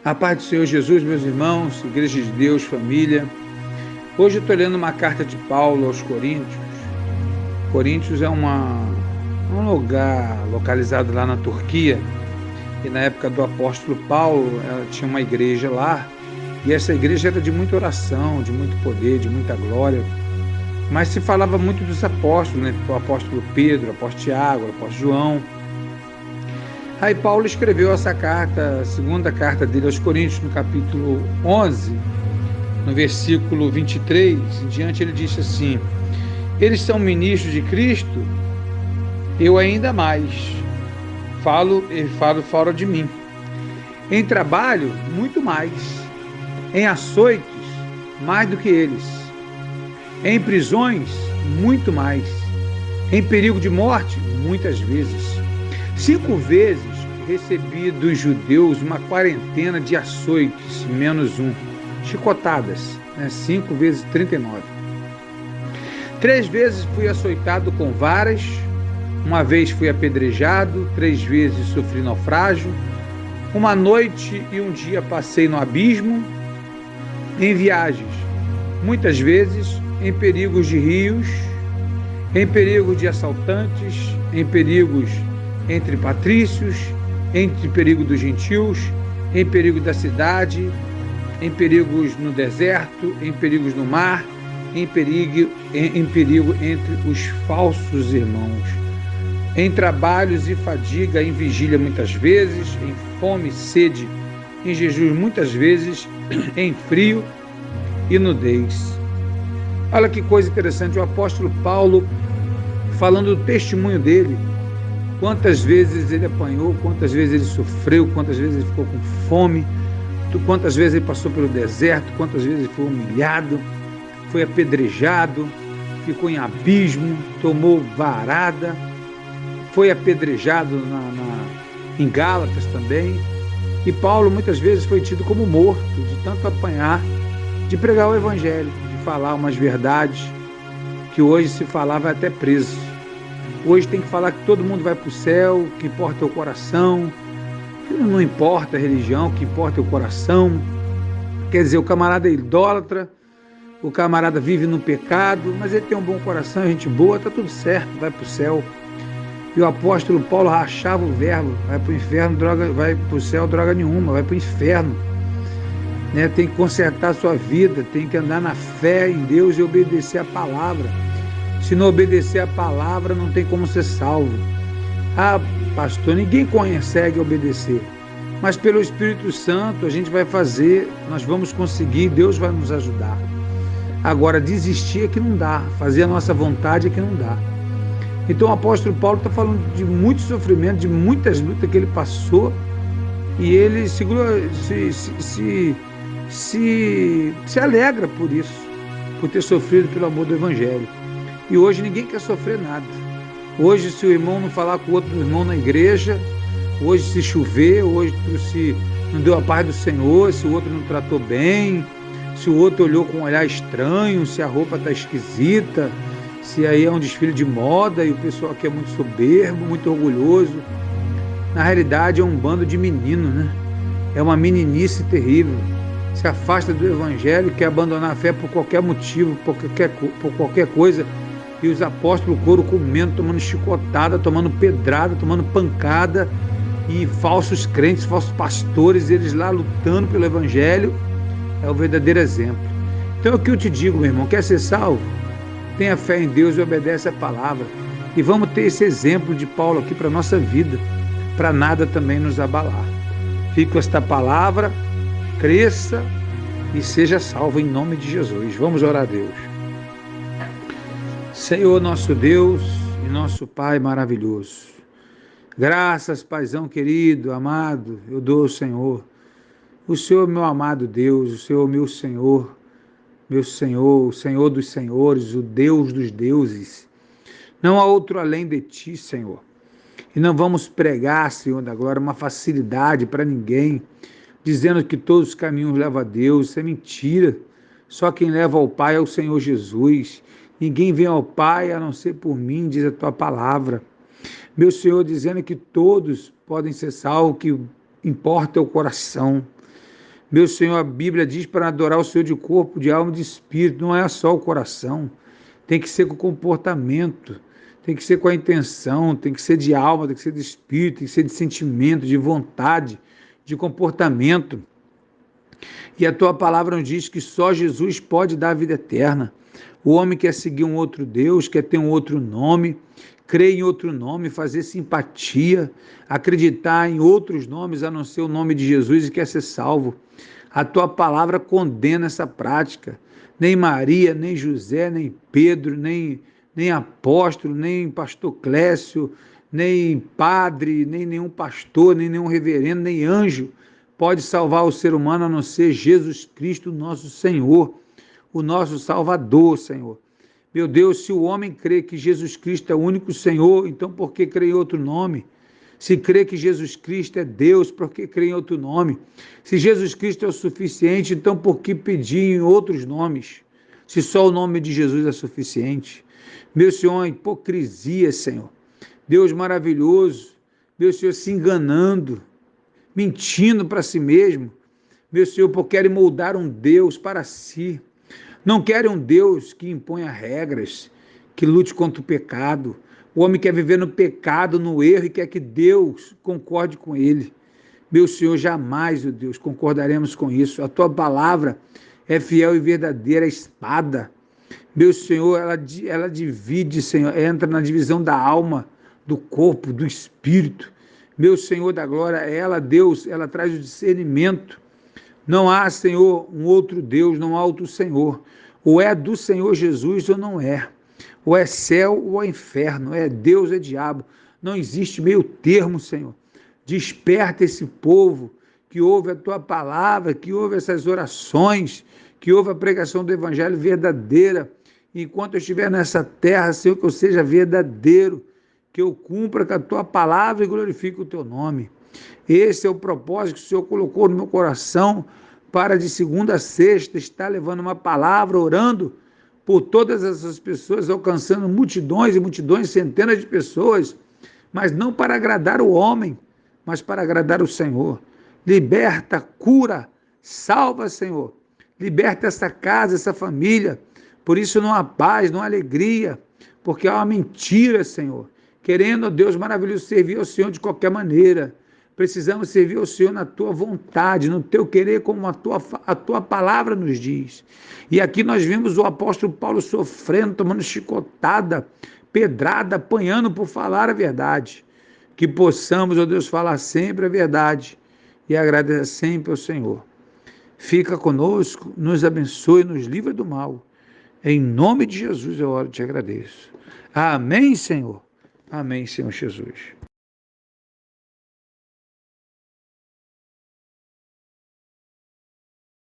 A paz do Senhor Jesus, meus irmãos, Igreja de Deus, família. Hoje eu estou lendo uma carta de Paulo aos Coríntios. Coríntios é um lugar localizado lá na Turquia. E na época do apóstolo Paulo, ela tinha uma igreja lá. E essa igreja era de muita oração, de muito poder, de muita glória. Mas se falava muito dos apóstolos, né? O apóstolo Pedro, o apóstolo Tiago, o apóstolo João. Aí Paulo escreveu essa carta, a segunda carta dele aos Coríntios, no capítulo 11, no versículo 23, em diante ele disse assim: eles são ministros de Cristo, eu ainda mais, falo fora de mim. Em trabalho, muito mais. Em açoites, mais do que eles. Em prisões, muito mais. Em perigo de morte, muitas vezes. 5 vezes recebi dos judeus uma quarentena de açoites, menos um, chicotadas, 5 vezes 39. 3 vezes fui açoitado com varas, 1 vez fui apedrejado, 3 vezes sofri naufrágio, 1 noite e 1 dia passei no abismo, em viagens, muitas vezes em perigos de rios, em perigos de assaltantes, em perigos entre patrícios, entre perigo dos gentios, em perigo da cidade, em perigos no deserto, em perigos no mar, em perigo entre os falsos irmãos, em trabalhos e fadiga, em vigília muitas vezes, em fome e sede, em jejum muitas vezes, em frio e nudez. Olha que coisa interessante, o apóstolo Paulo falando do testemunho dele. Quantas vezes ele apanhou, quantas vezes ele sofreu, quantas vezes ele ficou com fome, quantas vezes ele passou pelo deserto, quantas vezes ele foi humilhado, foi apedrejado, ficou em abismo, tomou varada, foi apedrejado em Gálatas também. E Paulo muitas vezes foi tido como morto, de tanto apanhar, de pregar o evangelho, de falar umas verdades que hoje se falava até preso. Hoje tem que falar que todo mundo vai para o céu, que importa é o coração, que não importa a religião, o que importa é o coração. Quer dizer, o camarada é idólatra, o camarada vive no pecado, mas ele tem um bom coração, gente boa, está tudo certo, vai para o céu. E o apóstolo Paulo rachava o verbo, vai para o inferno, vai para o céu, droga nenhuma, vai para o inferno. Tem que consertar a sua vida, tem que andar na fé em Deus e obedecer a palavra. Se não obedecer a palavra, não tem como ser salvo. Ah, pastor, ninguém consegue obedecer. Mas pelo Espírito Santo a gente vai fazer, nós vamos conseguir, Deus vai nos ajudar. Agora, desistir é que não dá, fazer a nossa vontade é que não dá. Então o apóstolo Paulo está falando de muito sofrimento, de muitas lutas que ele passou, e ele se alegra por isso, por ter sofrido pelo amor do Evangelho. E hoje ninguém quer sofrer nada. Hoje, se o irmão não falar com o outro irmão na igreja, hoje se chover, hoje se não deu a paz do Senhor, se o outro não tratou bem, se o outro olhou com um olhar estranho, se a roupa está esquisita, se aí é um desfile de moda e o pessoal aqui é muito soberbo, muito orgulhoso. Na realidade é um bando de meninos, né? É uma meninice terrível. Se afasta do Evangelho, quer abandonar a fé por qualquer motivo, por qualquer coisa. E os apóstolos, o couro comendo, tomando chicotada, tomando pedrada, tomando pancada, e falsos crentes, falsos pastores, eles lá lutando pelo Evangelho, é o verdadeiro exemplo. Então é o que eu te digo, meu irmão, quer ser salvo? Tenha fé em Deus e obedece a palavra. E vamos ter esse exemplo de Paulo aqui para a nossa vida, para nada também nos abalar. Fique com esta palavra, cresça e seja salvo em nome de Jesus. Vamos orar a Deus. Senhor, nosso Deus e nosso Pai maravilhoso, graças, Paizão querido, amado, eu dou ao Senhor. O Senhor, meu amado Deus, o Senhor, meu Senhor, o Senhor dos senhores, o Deus dos deuses. Não há outro além de Ti, Senhor. E não vamos pregar, Senhor da glória, uma facilidade para ninguém, dizendo que todos os caminhos levam a Deus. Isso é mentira. Só quem leva ao Pai é o Senhor Jesus. Ninguém vem ao Pai a não ser por mim, diz a Tua palavra. Meu Senhor, dizendo que todos podem ser salvos, que importa é o coração. Meu Senhor, a Bíblia diz para adorar o Senhor de corpo, de alma e de espírito, não é só o coração, tem que ser com o comportamento, tem que ser com a intenção, tem que ser de alma, tem que ser de espírito, tem que ser de sentimento, de vontade, de comportamento. E a tua palavra nos diz que só Jesus pode dar a vida eterna. O homem quer seguir um outro Deus, quer ter um outro nome, crer em outro nome, fazer simpatia, acreditar em outros nomes a não ser o nome de Jesus e quer ser salvo. A tua palavra condena essa prática. Nem Maria, nem José, nem Pedro, nem apóstolo, nem pastor Clécio, nem padre, nem nenhum pastor, nem nenhum reverendo, nem anjo pode salvar o ser humano a não ser Jesus Cristo, nosso Senhor, o nosso Salvador, Senhor. Meu Deus, se o homem crê que Jesus Cristo é o único Senhor, então por que crê em outro nome? Se crê que Jesus Cristo é Deus, por que crê em outro nome? Se Jesus Cristo é o suficiente, então por que pedir em outros nomes? Se só o nome de Jesus é suficiente. Meu Senhor, a hipocrisia, Senhor. Deus maravilhoso, meu Senhor, se enganando, mentindo para si mesmo. Meu Senhor, porque querem moldar um Deus para si. Não querem um Deus que imponha regras, que lute contra o pecado. O homem quer viver no pecado, no erro, e quer que Deus concorde com ele. Meu Senhor, jamais, ó Deus, concordaremos com isso. A tua palavra é fiel e verdadeira, espada. Meu Senhor, ela divide, Senhor, entra na divisão da alma, do corpo, do espírito. Meu Senhor da glória, ela, Deus, ela traz o discernimento. Não há, Senhor, um outro Deus, não há outro Senhor. Ou é do Senhor Jesus ou não é. Ou é céu ou é inferno, é Deus ou é diabo. Não existe meio termo, Senhor. Desperta esse povo que ouve a tua palavra, que ouve essas orações, que ouve a pregação do evangelho verdadeira. Enquanto eu estiver nessa terra, Senhor, que eu seja verdadeiro, que eu cumpra com a tua palavra e glorifique o teu nome. Esse é o propósito que o Senhor colocou no meu coração para de segunda a sexta estar levando uma palavra, orando por todas essas pessoas, alcançando multidões e multidões, centenas de pessoas, mas não para agradar o homem, mas para agradar o Senhor. Liberta, cura, salva, Senhor. Liberta essa casa, essa família. Por isso não há paz, não há alegria, porque há uma mentira, Senhor. Querendo, ó Deus maravilhoso, servir ao Senhor de qualquer maneira. Precisamos servir ao Senhor na tua vontade, no teu querer, como a tua palavra nos diz. E aqui nós vimos o apóstolo Paulo sofrendo, tomando chicotada, pedrada, apanhando por falar a verdade. Que possamos, ó Deus, falar sempre a verdade e agradecer sempre ao Senhor. Fica conosco, nos abençoe, nos livra do mal. Em nome de Jesus eu oro e te agradeço. Amém, Senhor. Amém, Senhor Jesus.